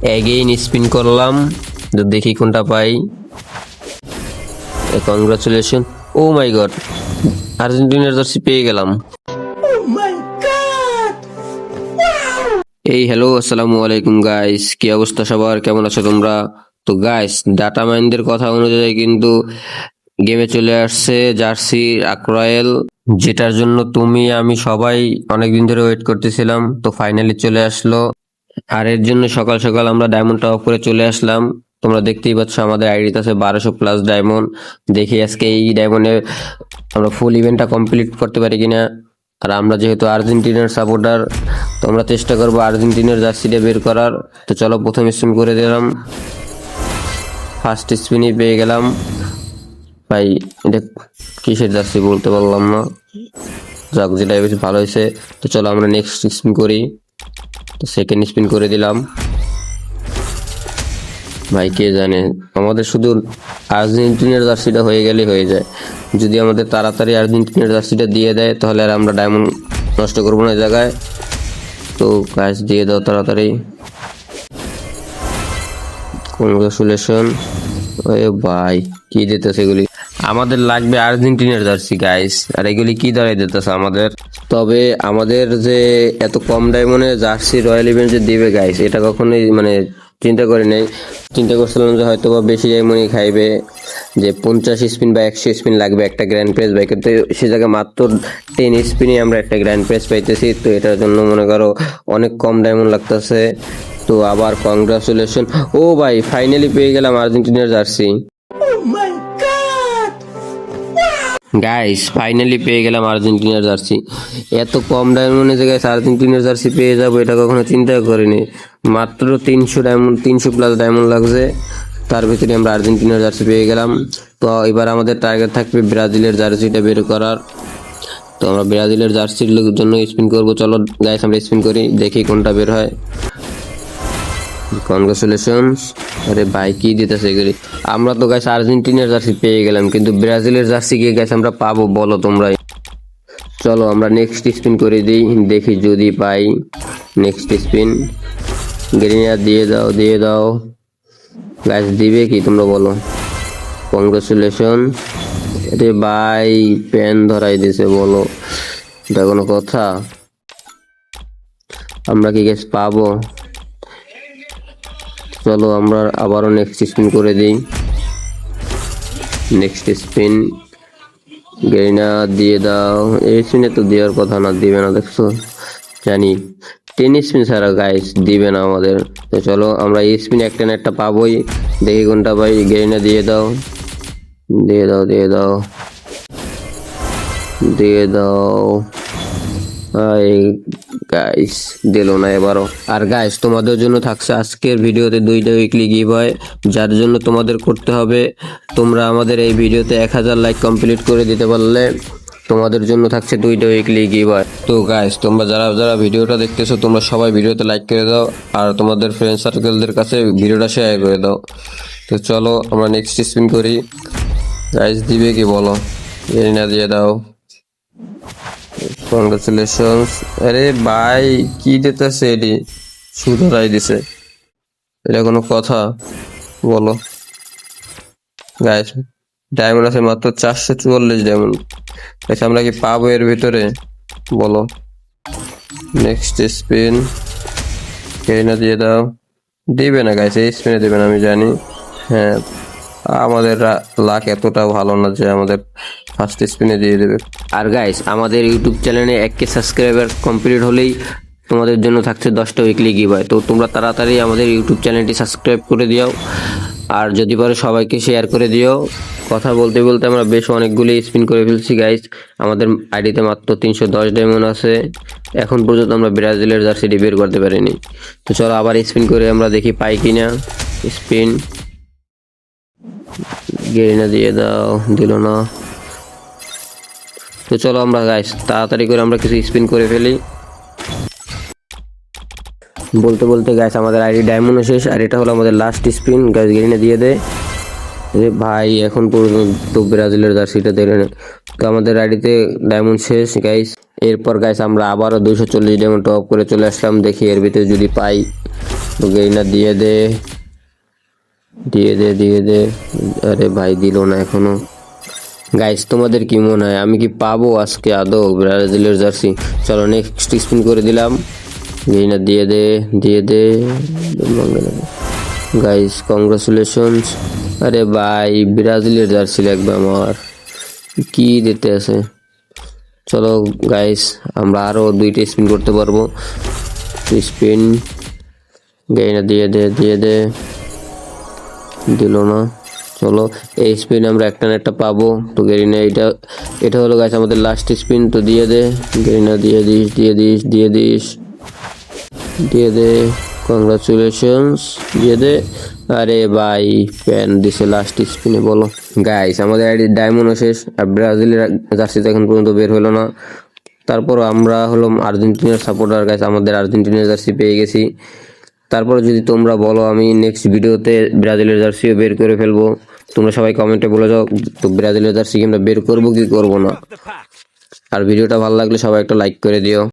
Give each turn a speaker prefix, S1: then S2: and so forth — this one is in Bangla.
S1: এগেইন স্পিন করলাম, তো দেখি কোনটা পাই। কংগ্রাচুলেশন, ও মাই গড, আর্জেন্টিনার জার্সি পেয়ে গেলাম। এই হ্যালো, আসসালামু আলাইকুম গাইস, কি অবস্থা সবার, কেমন আছো তোমরা? তো গাইস, ডাটা মাইনদের কথা অনুযায়ী কিন্তু গেমে চলে আসছে জার্সি আক্রয়েল, যেটার জন্য তুমি আমি সবাই অনেকদিন ধরে ওয়েট করতেছিলাম। তো ফাইনালি চলে আসলো। আর এর জন্য সকাল সকাল আমরা ডায়মন্ড টপ করে চলে আসলাম। তোমরা দেখতেই পাচ্ছ আমাদের আইডিতে আছে 1200+ ডায়মন্ড। দেখি আজকে এই ডায়মন্ডে আমরা ফুল ইভেন্টটা কমপ্লিট করতে পারি কিনা। আর আমরা যেহেতু আর্জেন্টিনার সাপোর্টার, তো আমরা চেষ্টা করবো আর্জেন্টিনার জার্সিটা বের করার। তো চলো প্রথম স্পিন করে দিলাম, ফার্স্ট স্পিনই পেয়ে গেলাম। ভাই এটা কিসের জার্সি বলতে পারলাম না, যাক যেটা বেশি ভালো হয়েছে। তো চলো আমরা নেক্সট স্পিন করি। তো সেকেন্ড স্পিন করে দিলাম। ভাই কে জানে, আমাদের শুধু আর্জেন্টিনার জার্সিটা হয়ে গেলেই হয়ে যায়। যদি আমাদের তাড়াতাড়ি আর্জেন্টিনার জার্সিটা দিয়ে দেয় তাহলে আর আমরা ডায়মন্ড নষ্ট করবো না জায়গায়। তো কাজ দিয়ে দাও তাড়াতাড়ি। কংগ্রাচুলেশন। ওরে ভাই কি দিতেছে এগুলি, আমাদের লাগবে আর্জেন্টিনার জার্সি গাইস, আর এগুলি কি দাঁড়াই দিতেছে আমাদের। তবে আমাদের যে এত কম ডায়মন্ডে জার্সি রয়্যাল ইভেন্ট যে দিবে গাইস, এটা কখনোই মানে চিন্তা করি নাই। চিন্তা করছিলাম যে হয়তো বা বেশি ডায়মন্ডই খাইবে, যে 50 স্পিন বা 100 স্পিন লাগবে একটা গ্র্যান্ড প্রাইজ ভাই, কিন্তু সে জায়গায় মাত্র 10 স্পিনে আমরা একটা গ্র্যান্ড প্রাইজ পাইতেছি। তো এটার জন্য মনে করো অনেক কম ডায়মন্ড লাগতেছে। তো আবার কংগ্রাচুলেশন, ও ভাই ফাইনালি পেয়ে গেলাম আর্জেন্টিনার জার্সি। গাইস ফাইনালি পেয়ে গেলাম আর্জেন্টিনার জার্সি। এত কম ডায়মন্ডে যে গাইস আর্জেন্টিনার জার্সি পেয়ে যাবো এটা কখনো চিন্তা করিনি। মাত্র 300 ডায়মন্ড, 300+ ডায়মন্ড লাগছে, তার ভিতরে আমরা আর্জেন্টিনার জার্সি পেয়ে গেলাম। তো এবার আমাদের টার্গেট থাকবে ব্রাজিলের জার্সিটা বের করার। তো আমরা ব্রাজিলের জার্সির জন্য স্পিন করবো। চলো গাইস আমরা স্পিন করি, দেখি কোনটা বের হয়। কনগ্রাচুলেশনস। আরে ভাই কি দিতেছে এগুলি, আমরা তো গাইস আর্জেন্টিনার জার্সি পেয়ে গেলাম, কিন্তু ব্রাজিলের জার্সি গিয়ে গাইস আমরা পাবো বলো তোমরা? চলো আমরা নেক্সট স্পিন করে দিই, দেখি যদি পাই। নেক্সট স্পিন, গ্রিনা দিয়ে দাও, দিয়ে দাও গাইস, দিবে কি তোমরা বলো? কংগ্রাচুলেশন। আরে ভাই পেন ধরাই দিছে, বলো এটা কোনো কথা? আমরা কি গাইস পাবো? চলো আমরা আবারও নেক্সট স্পিন করে দিই। নেক্সট স্পিন, গেরিনা দিয়ে দাও। এই স্পিনে তো দেওয়ার কথা না, দিবে না দেখছো, জানি 10 স্পিন ছাড়া গাইস দিবে না আমাদের। তো চলো আমরা এই স্পিন একটা না একটা পাবোই, দেখি কোনটা পাই। গেরিনা দিয়ে দাও, দিয়ে দাও, দিয়ে দাও, দিয়ে দাও। গাইস দিল না এবারও। আর গাইস তোমাদের জন্য থাকছে আজকের ভিডিওতে 2টা উইকলি গিভওয়ে, যার জন্য তোমাদের করতে হবে, তোমরা আমাদের এই ভিডিওতে 1000 লাইক কমপ্লিট করে দিতে পারলে তোমাদের জন্য থাকছে 2টা উইকলি গিভওয়ে। তো গাইস তোমরা যারা যারা ভিডিওটা দেখতেছো তোমরা সবাই ভিডিওতে লাইক করে দাও, আর তোমাদের ফ্রেন্ড সার্কেলদের কাছে ভিডিওটা শেয়ার করে দাও। তো চলো আমরা নেক্সট স্পিন করি। গাইস দিবে কি বলো? না দিয়ে দাও। কংগ্রাচুলেশনস। আরে ভাই কি দিতেছে এটি, সুধরাই দিছে, এটা কোনো কথা বলো? গাইস ডায়মন্ড আছে মাত্র 444 ডায়মন্ড, গাইস আমরা কি পাবো এর ভিতরে বলো? নেক্সট স্পিন, কেনা দিয়ে দাও। দিবে না গাইস, এই স্পিনে দিবে না আমি জানি। হ্যাঁ আমাদের লাক এতটা ভালো না যে আমাদের ফার্স্ট স্পিনে দিয়ে দেবে। আর গাইস আমাদের ইউটিউব চ্যানেলে 1K সাবস্ক্রাইবার কমপ্লিট হলেই তোমাদের জন্য থাকছে 10টা উইকলি গিভওয়ে। তো তোমরা তাড়াতাড়ি আমাদের ইউটিউব চ্যানেলটি সাবস্ক্রাইব করে দিও, আর যদি পারো সবাইকে শেয়ার করে দিও। কথা বলতে বলতে আমরা বেশ অনেকগুলি স্পিন করে ফেলছি গাইস, আমাদের আইডিতে মাত্র 310 ডায়মন্ড আছে। এখন পর্যন্ত আমরা ব্রাজিলের জার্সিটি বের করতে পারিনি। তো চলো আবার স্পিন করে আমরা দেখি পাই কিনা। স্পিন, গেরিনা দিয়ে দাও, দিল না। তো চলো আমরা গাইস তাড়াতাড়ি করে আমরা কিছু স্পিন করে ফেলি। বলতে বলতে গাইস আমাদের আইডি ডায়মন্ড শেষ, আর এটা হলো আমাদের লাস্ট স্পিন। গাইস গেরিনা দিয়ে দেয়। ভাই এখন পর্যন্ত ব্রাজিলের জার্সিটা দিলেন। তো আমাদের আইডিতে ডায়মন্ড শেষ গাইস। এরপর গাইস আমরা আবারও 240 ডায়মন্ড টপ করে চলে আসলাম, দেখি এর ভিতরে যদি পাই। তো গেইনা দিয়ে দে দিয়ে দে দিয়ে দে। আরে ভাই দিল না এখনো। গাইস তোমাদের কি মনে হয় আমি কি পাবো আজকে আদৌ ব্রাজিলের জার্সি? চলো নেক্সট স্পিন করে দিলাম। গেইনা দিয়ে দে দিয়ে দে। Guys congratulations. আরে ভাই ব্রাজিলের জার্সি লাগবে আমার, কি দিতে আছে। চলো গাইস আমরা আরো 2টা স্পিন করতে পারবো। স্পিন গেইনা দিয়ে দে দিয়ে দে। দিল না। চলো এই স্পিন আমরা একটা না একটা পাবো। তো গেরিনা এটা হলো গাইস আমাদের লাস্ট স্পিন। তো দিয়ে দে গেরিনা দিয়ে দিস দিয়ে দিস দিয়ে দিস দিয়ে দে। কংগ্রাচুলেশনস দিয়ে দে। আরে ভাই প্যান দিছে লাস্ট স্পিনে। বলো গাইস আমাদের আইডি ডায়মন্ডও শেষ আর ব্রাজিলের জার্সি তো এখন পর্যন্ত বের হলো না। তারপর আমরা হলাম আর্জেন্টিনার সাপোর্টার গাইস, আমাদের আর্জেন্টিনার জার্সি পেয়ে গেছি। তারপরে যদি তোমরা বলো আমি নেক্সট ভিডিওতে ব্রাজিলের জার্সিও বের করে ফেলবো। তোমরা সবাই কমেন্টে বলে যাও তো ব্রাজিলের জার্সি কি আমরা বের করবো কি করবো না। আর ভিডিওটা ভালো লাগলে সবাই একটা লাইক করে দিও।